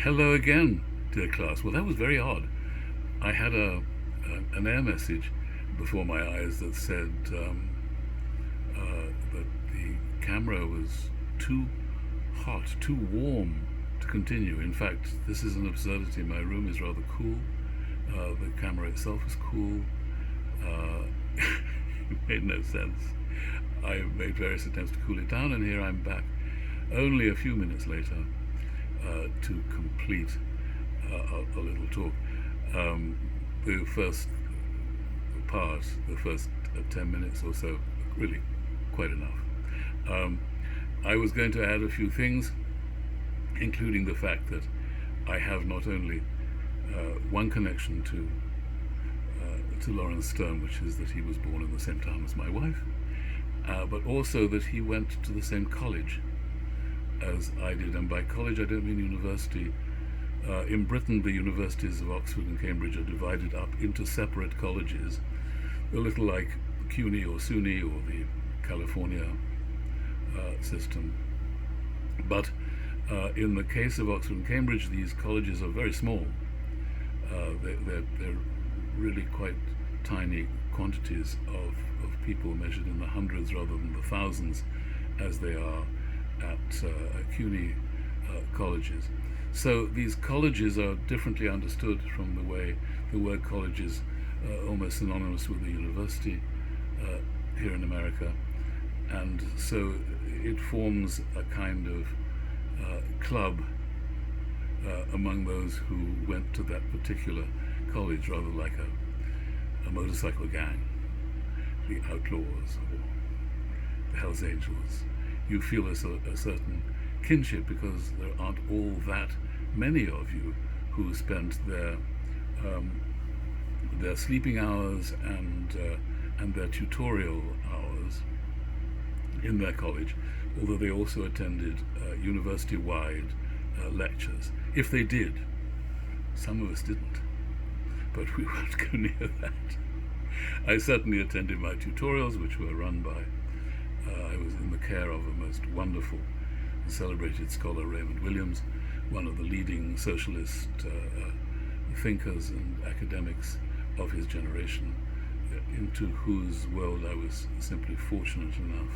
Hello again, dear class. Well, that was very odd. I had an air message before my eyes that said that the camera was too hot, too warm to continue. In fact, this is an absurdity. My room is rather cool. The camera itself is cool. Uh, it made no sense. I made various attempts to cool it down, and here I'm back only a few minutes later to complete a little talk. Um, the first part, the first 10 minutes or so, really quite enough. Um, I was going to add a few things, including the fact that I have not only one connection to Lawrence Stern, which is that he was born in the same town as my wife, but also that he went to the same college as I did. And by college, I don't mean university. In Britain, the universities of Oxford and Cambridge are divided up into separate colleges, a little like CUNY or SUNY or the California system. But in the case of Oxford and Cambridge, these colleges are very small. They're really quite tiny quantities of people, measured in the hundreds rather than the thousands as they are at CUNY colleges. So these colleges are differently understood from the way the word college is almost synonymous with a university here in America. And so it forms a kind of club among those who went to that particular college, rather like a motorcycle gang, the Outlaws or the Hells Angels. You feel a certain kinship because there aren't all that many of you who spent their sleeping hours and their tutorial hours in their college, although they also attended university-wide lectures. If they did, some of us didn't, but we won't go near that. I certainly attended my tutorials, which were run by I was in the care of a most wonderful and celebrated scholar, Raymond Williams, one of the leading socialist thinkers and academics of his generation, into whose world I was simply fortunate enough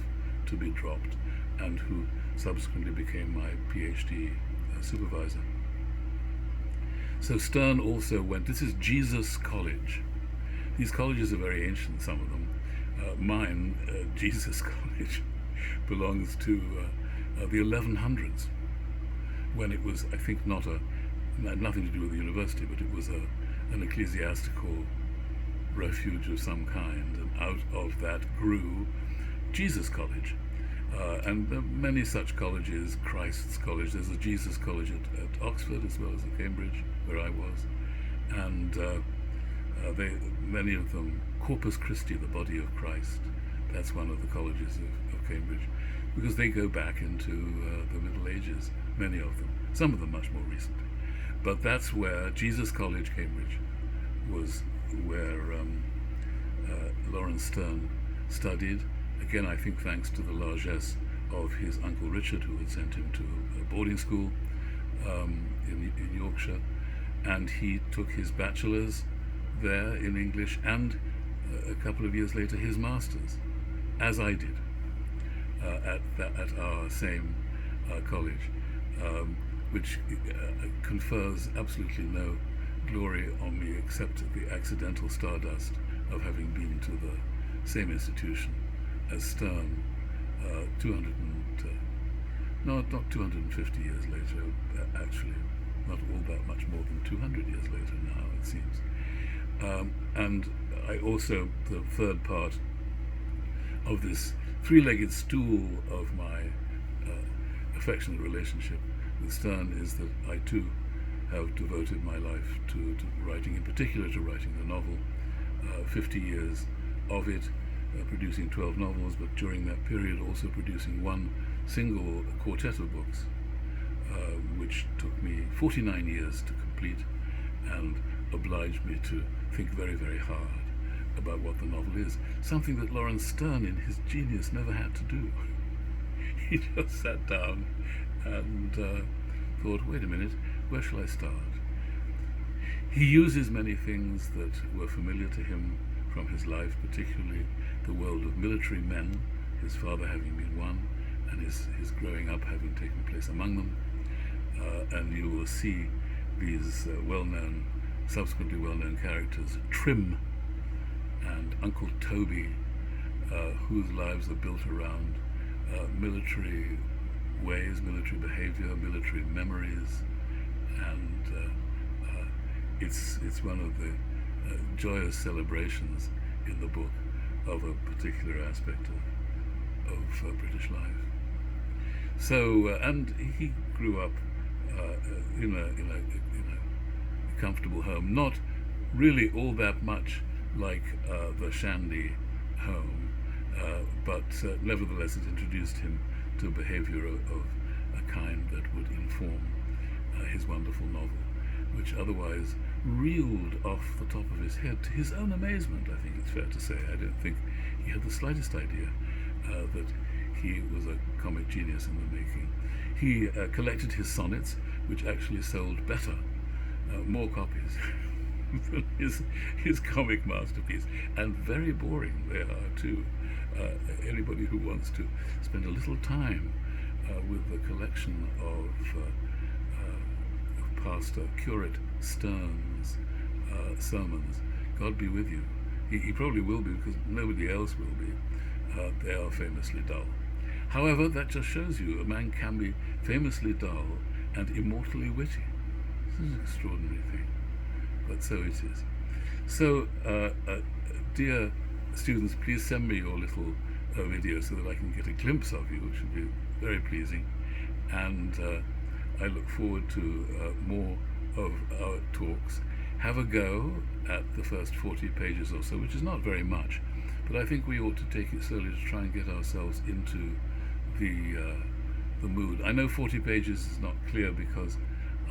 to be dropped, and who subsequently became my PhD supervisor. So Stern also went, this is Jesus College. These colleges are very ancient, some of them. Mine, Jesus College, belongs to the 1100s, when it was, I think, had nothing to do with the university, but it was an ecclesiastical refuge of some kind, and out of that grew Jesus College. And there are many such colleges, Christ's College. There's a Jesus College at Oxford as well as at Cambridge, where I was. And many of them, Corpus Christi, the body of Christ, that's one of the colleges of Cambridge, because they go back into the Middle Ages, many of them, some of them much more recent. But that's where Jesus College, Cambridge, was where Lawrence Stern studied. Again, I think thanks to the largesse of his uncle Richard, who had sent him to a boarding school in Yorkshire. And he took his bachelor's there in English, and a couple of years later his master's, as I did, at our same college, which confers absolutely no glory on me except the accidental stardust of having been to the same institution as Stern, not 250 years later, actually, not all that much more than 200 years later now, it seems. And I also, the third part of this three-legged stool of my affectionate relationship with Stern is that I too have devoted my life to writing, in particular to writing the novel, 50 years of it, producing 12 novels, but during that period also producing one single quartet of books, which took me 49 years to complete and obliged me to think very, very hard about what the novel is, something that Lawrence Stern in his genius never had to do. He just sat down and thought, wait a minute, Where shall I start? He uses many things that were familiar to him from his life, particularly the world of military men, his father having been one, and his growing up having taken place among them. And you will see these subsequently well-known characters, Trim and Uncle Toby, whose lives are built around military ways, military behavior, military memories, and it's one of the joyous celebrations in the book of a particular aspect of British life. So, and he grew up in a comfortable home, not really all that much like the Shandy home, but nevertheless it introduced him to behavior of a kind that would inform his wonderful novel, which otherwise reeled off the top of his head to his own amazement, I think it's fair to say. I don't think he had the slightest idea that he was a comic genius in the making. He collected his sonnets, which actually sold better, more copies than his comic masterpiece, and very boring they are too. Anybody who wants to spend a little time with the collection of Pastor Curate Stern's sermons, God be with you. He probably will be, because nobody else will be. They are famously dull. However, that just shows you a man can be famously dull and immortally witty. This is an extraordinary thing, but so it is. So, dear students, please send me your little video so that I can get a glimpse of you, which would be very pleasing. And I look forward to more of our talks. Have a go at the first 40 pages or so, which is not very much, but I think we ought to take it slowly to try and get ourselves into the mood. I know 40 pages is not clear because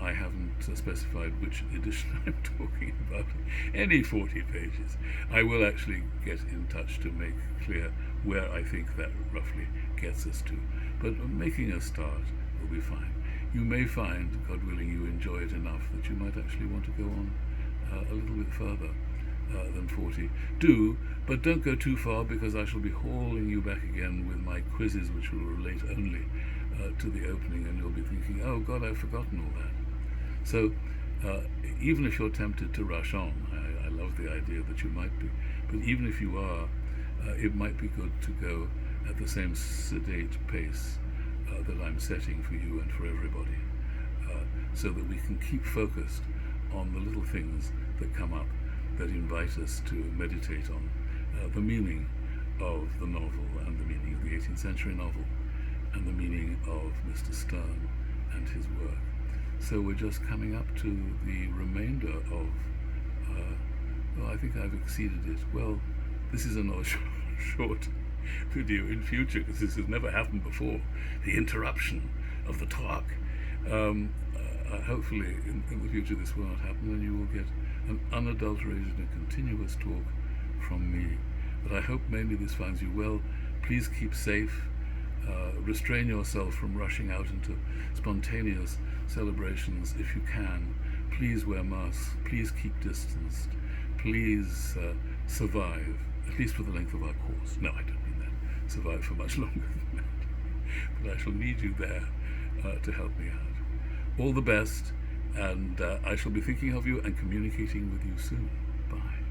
I haven't specified which edition I'm talking about. Any 40 pages. I will actually get in touch to make clear where I think that roughly gets us to. But making a start will be fine. You may find, God willing, you enjoy it enough that you might actually want to go on a little bit further than 40. Do, but don't go too far, because I shall be hauling you back again with my quizzes, which will relate only to the opening, and you'll be thinking, oh God, I've forgotten all that. So even if you're tempted to rush on, I love the idea that you might be, but even if you are, it might be good to go at the same sedate pace that I'm setting for you and for everybody, so that we can keep focused on the little things that come up that invite us to meditate on the meaning of the novel, and the meaning of the 18th century novel, and the meaning of Mr. Stern and his work. So we're just coming up to the remainder of, well, I think I've exceeded it. Well, this is another short video in future, because this has never happened before, the interruption of the talk. Hopefully in the future this will not happen, and you will get an unadulterated and continuous talk from me. But I hope mainly this finds you well. Please keep safe. Restrain yourself from rushing out into spontaneous celebrations if you can. Please wear masks. Please keep distanced. Please survive, at least for the length of our course. No, I don't mean that. Survive for much longer than that. But I shall need you there to help me out. All the best, and I shall be thinking of you and communicating with you soon. Bye.